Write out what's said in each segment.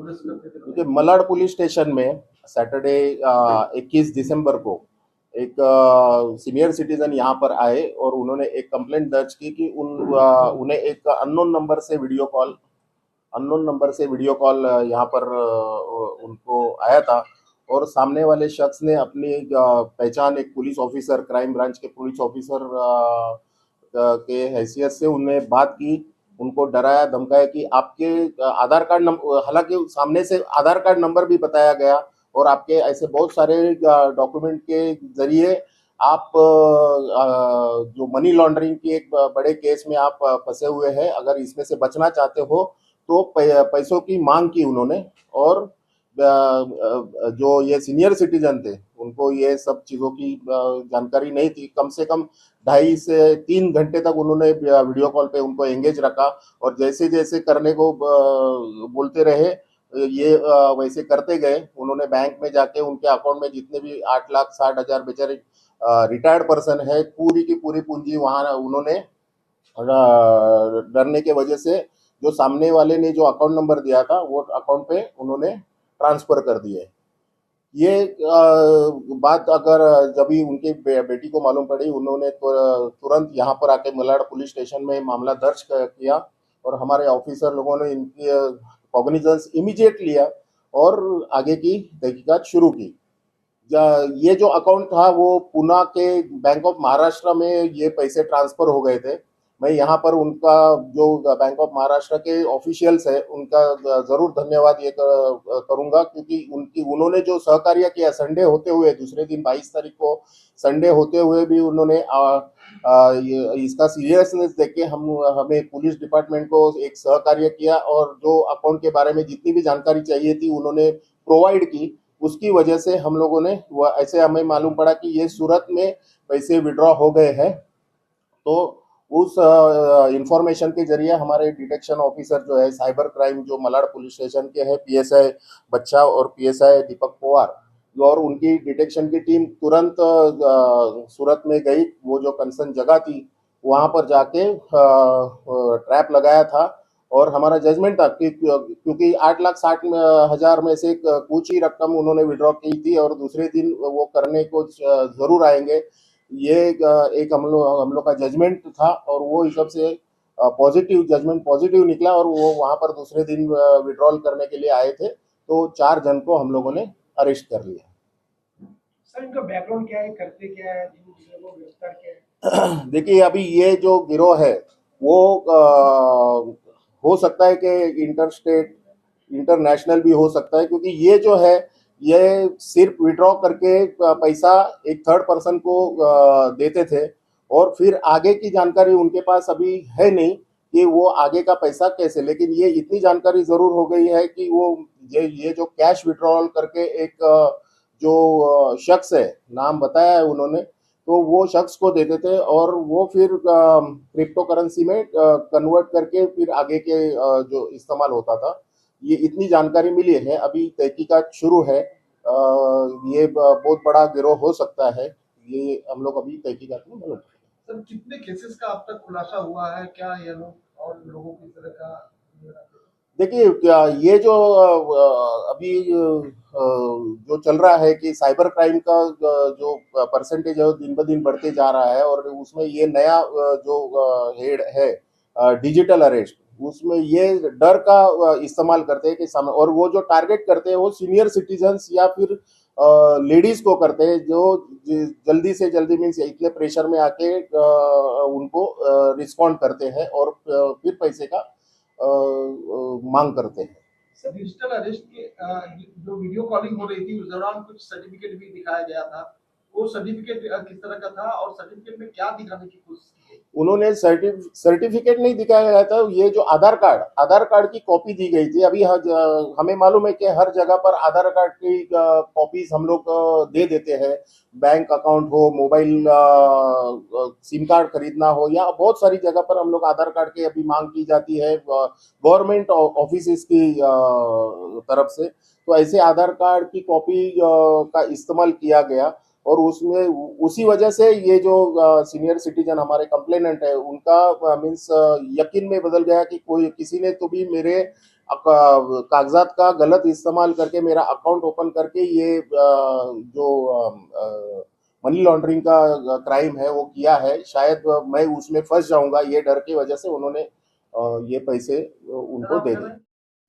Progress करते थे? क्योंकि मलाड पुलिस स्टेशन में सैटरडे 21 दिसंबर को एक सीनियर सिटीजन यहाँ पर आए और उन्होंने एक कंप्लेंट दर्ज की कि उन्हें एक अननोन नंबर से वीडियो कॉल यहाँ पर उनको आया था और सामने वाले शख्स ने अपनी पहचान एक पुलिस ऑफिसर, क्राइम ब्रांच के पुलिस ऑफिसर के हैसियत से उन्हें बात की, उनको डराया धमकाया कि आपके आधार कार्ड नंबर, हालांकि सामने से आधार कार्ड नंबर भी बताया गया और आपके ऐसे बहुत सारे डॉक्यूमेंट के जरिए आप जो मनी लॉन्ड्रिंग की एक बड़े केस में आप फंसे हुए हैं, अगर इसमें से बचना चाहते हो तो पैसों की मांग की उन्होंने। और जो ये सीनियर सिटीजन थे उनको ये सब चीज़ों की जानकारी नहीं थी। कम से कम 2.5 से 3 घंटे तक उन्होंने वीडियो कॉल पे उनको एंगेज रखा और जैसे जैसे करने को बोलते रहे ये वैसे करते गए। उन्होंने बैंक में जाके उनके अकाउंट में जितने भी 8,60,000 बेचारे रिटायर्ड पर्सन है, पूरी की पूरी पूंजी वहाँ उन्होंने डरने के वजह से जो सामने वाले ने जो अकाउंट नंबर दिया था वो अकाउंट पे उन्होंने ट्रांसफर कर दिए। ये बात अगर जब भी उनकी बेटी को मालूम पड़ी, उन्होंने तुरंत यहाँ पर आके मलाड पुलिस स्टेशन में मामला दर्ज किया और हमारे ऑफिसर लोगों ने इनकी कॉग्निजेंस इमीडिएट लिया और आगे की तहकीकात शुरू की। ये जो अकाउंट था वो पुणे के बैंक ऑफ महाराष्ट्र में ये पैसे ट्रांसफर हो गए थे। मैं यहाँ पर उनका जो बैंक ऑफ महाराष्ट्र के ऑफिशियल्स है उनका जरूर धन्यवाद ये करूंगा, क्योंकि उन्होंने जो सहकार्य किया संडे होते हुए, दूसरे दिन 22 तारीख को संडे होते हुए भी उन्होंने इसका सीरियसनेस देख के हमें पुलिस डिपार्टमेंट को एक सहकार्य किया और जो अकाउंट के बारे में जितनी भी जानकारी चाहिए थी उन्होंने प्रोवाइड की। उसकी वजह से हम लोगों ने ऐसे हमें मालूम पड़ा कि ये सूरत में पैसे विड्रॉ हो गए हैं। तो उस इंफॉर्मेशन के जरिए हमारे डिटेक्शन ऑफिसर जो है साइबर क्राइम जो मलाड पुलिस स्टेशन के हैं, पीएसआई बच्चा और पीएसआई दीपक पवार, और उनकी डिटेक्शन की टीम तुरंत सूरत में गई। वो जो कंसर्न जगह थी वहां पर जाके ट्रैप लगाया था और हमारा जजमेंट था कि क्योंकि 8,60,000 में से कुछ ही रकम उन्होंने विड्रॉ की थी और दूसरे दिन वो करने को जरूर आएंगे। ये एक हम लोग का जजमेंट था और वो हिसाब से पॉजिटिव निकला और वो वहां पर दूसरे दिन विड्रॉल करने के लिए आए थे। तो 4 जन को हम लोगों ने अरेस्ट कर लिया। सर इनका बैकग्राउंड क्या है, करते क्या है, जिन दूसरे को गिरफ्तार किया है? देखिए अभी ये जो गिरोह है वो हो सकता है कि इंटरस्टेट इंटरनेशनल भी हो सकता है, क्योंकि ये जो है ये सिर्फ विड्रॉ करके पैसा एक थर्ड पर्सन को देते थे और फिर आगे की जानकारी उनके पास अभी है नहीं कि वो आगे का पैसा कैसे। लेकिन ये इतनी जानकारी जरूर हो गई है कि वो ये जो कैश विड्रॉल करके एक जो शख्स है, नाम बताया है उन्होंने, तो वो शख्स को देते थे और वो फिर क्रिप्टो करेंसी में कन्वर्ट करके फिर आगे के जो इस्तेमाल होता था। ये इतनी जानकारी मिली है, अभी तहकीकात शुरू है। ये बहुत बड़ा गिरोह हो सकता है, ये हम लोग अभी तहकीकात में मालूम। सर कितने केसेस का अब तक खुलासा हुआ है, क्या ये लोग और लोगों की तरह का? देखिए क्या ये जो अभी जो चल रहा है कि साइबर क्राइम का जो परसेंटेज है वो दिन ब दिन बढ़ते जा रहा है और उसमें ये नया जो हेड है डिजिटल अरेस्ट, उसमें ये डर का इस्तेमाल करते हैं कि और वो जो टारगेट करते हैं वो सीनियर सिटीजन्स या फिर लेडीज को करते हैं जो जल्दी से जल्दी मीन्स इतने प्रेशर में आके उनको रिस्पॉन्ड करते हैं और फिर पैसे का मांग करते हैं। सर डिजिटल अरेस्ट के जो वीडियो कॉलिंग हो रही थी उस दौरान कुछ सर्टिफिकेट भी दिखाया गया था, वो सर्टिफिकेट किस तरह का था और सर्टिफिकेट में क्या दिखाने की कोशिश की? उन्होंने सर्टिफिकेट नहीं दिखाया गया था, ये जो आधार कार्ड की कॉपी दी गई थी। अभी हमें मालूम है कि हर जगह पर आधार कार्ड की कॉपीज हम लोग दे देते हैं। बैंक अकाउंट हो, मोबाइल सिम कार्ड खरीदना हो, या बहुत सारी जगह पर हम लोग आधार कार्ड की अभी मांग की जाती है गवर्नमेंट ऑफिस की तरफ से। तो ऐसे आधार कार्ड की कॉपी का इस्तेमाल किया गया और उसमें उसी वजह से ये जो सीनियर सिटीजन हमारे कंप्लेनेंट है उनका मीन्स यकीन में बदल गया कि कोई किसी ने तो भी मेरे कागजात का गलत इस्तेमाल करके मेरा अकाउंट ओपन करके ये जो मनी लॉन्ड्रिंग का क्राइम है वो किया है, शायद मैं उसमें फंस जाऊंगा, ये डर की वजह से उन्होंने ये पैसे उनको दे दिए।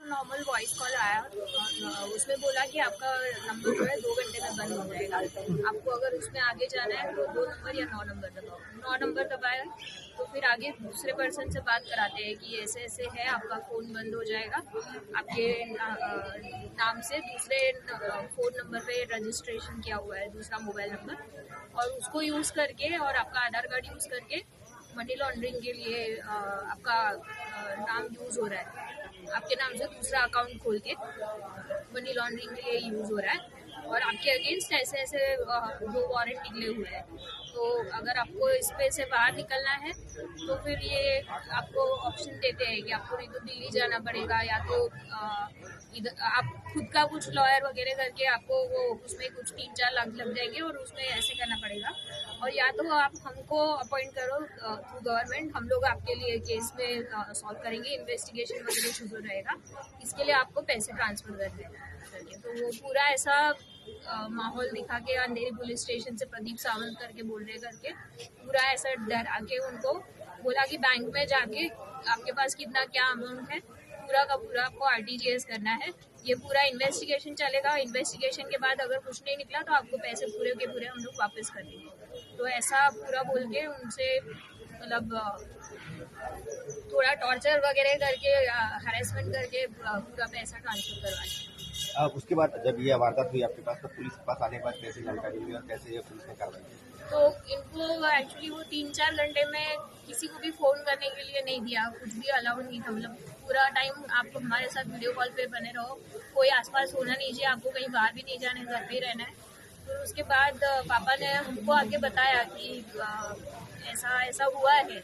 नॉर्मल वॉइस कॉल आया और उसमें बोला कि आपका नंबर जो है 2 घंटे में बंद हो जाएगा। आपको अगर उसमें आगे जाना है तो 2 नंबर या 9 नंबर दबाओ। 9 नंबर दबाया तो फिर आगे दूसरे पर्सन से बात कराते हैं कि ऐसे ऐसे है, आपका फ़ोन बंद हो जाएगा, आपके नाम से दूसरे फ़ोन नंबर पे रजिस्ट्रेशन किया हुआ है, दूसरा मोबाइल नंबर, और उसको यूज़ करके और आपका आधार कार्ड यूज़ करके मनी लॉन्ड्रिंग के लिए आपका नाम यूज़ हो रहा है, आपके नाम से दूसरा अकाउंट खोल के मनी लॉन्ड्रिंग के लिए यूज़ हो रहा है, और आपके अगेंस्ट ऐसे ऐसे 2 वारंट निकले हुए हैं। तो अगर आपको इस पे से बाहर निकलना है तो फिर ये आपको ऑप्शन देते हैं कि आपको नहीं तो दिल्ली जाना पड़ेगा, या तो इधर आप खुद का कुछ लॉयर वगैरह करके आपको वो उसमें कुछ 3-4 लाख लग जाएंगे और उसमें ऐसे करना पड़ेगा, और या तो आप हमको अपॉइंट करो थ्रू गवर्नमेंट, हम लोग आपके लिए केस में सॉल्व करेंगे, इन्वेस्टिगेशन वगैरह शुरू रहेगा, इसके लिए आपको पैसे ट्रांसफ़र करके। तो वो पूरा ऐसा माहौल दिखा के अंधेरी पुलिस स्टेशन से प्रदीप सावंत करके बोल रहे करके पूरा ऐसा डरा के उनको बोला कि बैंक में जाके आपके पास कितना क्या अमाउंट है पूरा का पूरा आपको RTGS करना है, ये पूरा इन्वेस्टिगेशन चलेगा, इन्वेस्टिगेशन के बाद अगर कुछ नहीं निकला तो आपको पैसे पूरे के पूरे हम लोग वापस कर देंगे। तो ऐसा पूरा बोल के उनसे मतलब थोड़ा टॉर्चर वगैरह करके हरेसमेंट करके पूरा पैसा ट्रांसफर करवाया। अब उसके बाद जब ये वारदात हुई आपके पास, तो पुलिस के पास आने के बाद कैसे जानकारी हुई और कैसे ये पुलिस ने कार्रवाई की? तो इनको एक्चुअली वो 3-4 घंटे में किसी को भी फ़ोन करने के लिए नहीं दिया, कुछ भी अलाउड नहीं था, मतलब पूरा टाइम आप हमारे साथ वीडियो कॉल पे बने रहो, कोई आसपास होना नहीं चाहिए, आपको कहीं बाहर भी नहीं जाना है, घर पे ही रहना है। तो उसके बाद पापा ने हमको आगे बताया कि ऐसा ऐसा हुआ है,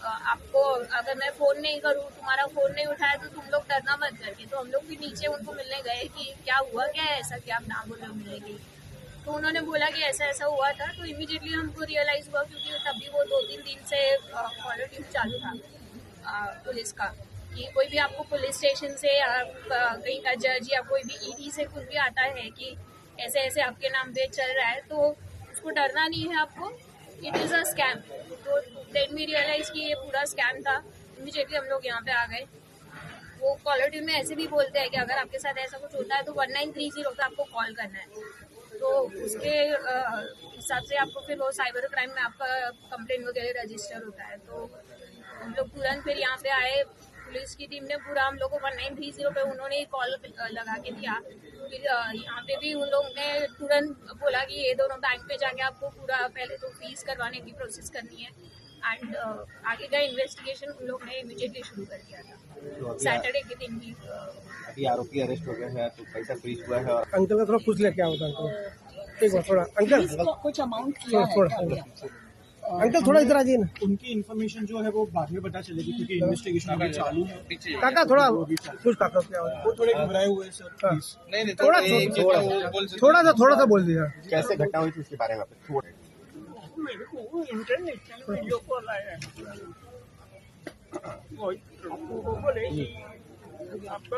आपको अगर मैं फ़ोन नहीं करूँ, तुम्हारा फ़ोन नहीं उठाया तो तुम लोग डरना मत करके। तो हम लोग भी नीचे उनको मिलने गए कि क्या हुआ, क्या है ऐसा कि आप ना बोल रहे हो मिलने के लिए। तो उन्होंने बोला कि ऐसा ऐसा हुआ था, तो इमीडिएटली हमको रियलाइज़ हुआ, क्योंकि तभी वो 2-3 दिन से कॉलर ट्यून चालू था पुलिस का, कि कोई भी आपको पुलिस स्टेशन से या कहीं का जज या कोई भी ED से कुछ भी आता है कि ऐसे ऐसे आपके नाम पे चल रहा है, तो उसको डरना नहीं है आपको, इट इज़ अ स्कैम। तो देन वी रियलाइज़ कि ये पूरा स्कैम था। इमीडिएटली हम लोग यहाँ पे आ गए। वो कॉलर ट्यून में ऐसे भी बोलते हैं कि अगर आपके साथ ऐसा कुछ होता है तो 1930 पे आपको कॉल करना है, तो उसके हिसाब से आपको फिर वो साइबर क्राइम में आपका कंप्लेंट वगैरह रजिस्टर होता है। तो हम लोग तुरंत फिर यहाँ पे आए, पुलिस की टीम ने पूरा हम लोग को 1930 पे उन्होंने ही कॉल लगा के दिया। फिर यहाँ पे भी उन लोगों ने तुरंत बोला कि ये दोनों बैंक पे जाके आपको पूरा पहले तो फीस करवाने की प्रोसेस करनी है, एंड आगे का इन्वेस्टिगेशन उन लोग ने इमीडिएटली शुरू कर दिया था, सैटरडे के दिन भी। अभी आरोपी अरेस्ट हो गए हैं, तो पैसा फ्रीज हुआ है। और अंकल का थोड़ा कुछ लेके आओ अंकल, एक बार थोड़ा अंकल कुछ अमाउंट किया थोड़ा अंकल थोड़ा इधर आ जाइए ना। उनकी इन्फॉर्मेशन जो है वो बाद में पता चलेगी, क्योंकि इन्वेस्टिगेशन अभी चालू है। काका थोड़ा कुछ काका क्या वो थोड़े घबराए हुए हैं सर, प्लीज। नहीं थोड़ा सा बोल दीजिए। कैसे घटना हुई थी उसके बारे में थोड़ा। मेरे को इंटरनेट वीडियो कॉल आया है, वो बोले कि आपका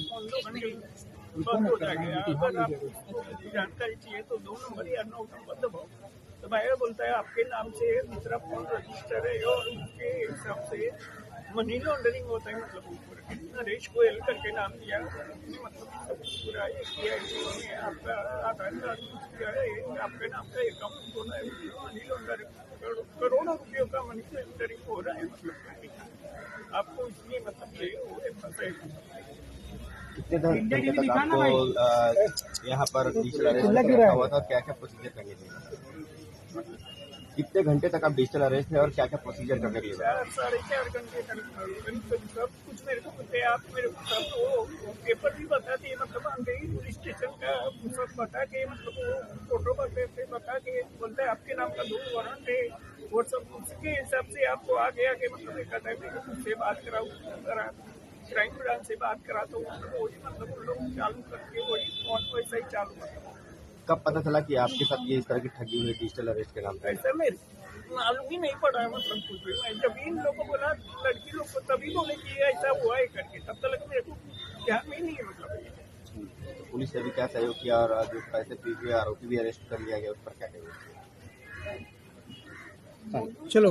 फोन 2 घंटे बंद हो जाएगा, अगर आपको जानकारी चाहिए तो 2 नंबर या 9 नंबर दबाओ। तो भाई बोलता है आपके नाम से दूसरा फोन रजिस्टर है और उसके हिसाब से मनी लॉन्ड्रिंग होता है, मतलब नरेश गोयल करके नाम दिया, मतलब पूरा ये किया है, आपका आधार कार्ड किया है, आपके नाम का अकाउंट खोला है, मनी लॉन्ड्रिंग करोड़ों रुपयों का मनी लॉन्ड्रिंग हो रहा है, मतलब आपको इसलिए मतलब फंसे। कितने घंटे तक आपको यहाँ पर डिजिटल अरेस्ट रखा हुआ था, क्या क्या प्रोसीजर लगे थे? कितने घंटे तक आप डिजिटल अरेस्ट है और क्या क्या प्रोसीजर कर रही है? 4.5 घंटे तक सब कुछ मेरे को पता है। आप मेरे को सब वो पेपर भी बताते हैं, मतलब अंधेरी पुलिस स्टेशन का सब बता के, मतलब वो फोटो बता के बोलते हैं आपके नाम का 2 वारंट है, वो सब उसके हिसाब से आपको आगे आगे मतलब एक टाइम से बात कराओ, क्राइम ब्रांच से बात करा तो वही मतलब उन लोग चालू करके वही फोन वैसा ही चालू करता। कब पता चला कि आपके साथ ये इस तरह की ठगी हुई डिजिटल अरेस्ट के नाम पे? ऐसा मेरे मालूम ही नहीं पड़ा है, मतलब कुछ भी। मैं जब इन लोगों को बोला, लड़की लोग को तभी बोले कि ये ऐसा हुआ है करके, तब तक मेरे को ध्यान में ही नहीं है, मतलब ये। पुलिस से भी क्या सहयोग किया और जो पैसे पी हुए आरोपी भी अरेस्ट कर लिया गया, उस पर क्या कहेंगे? चलो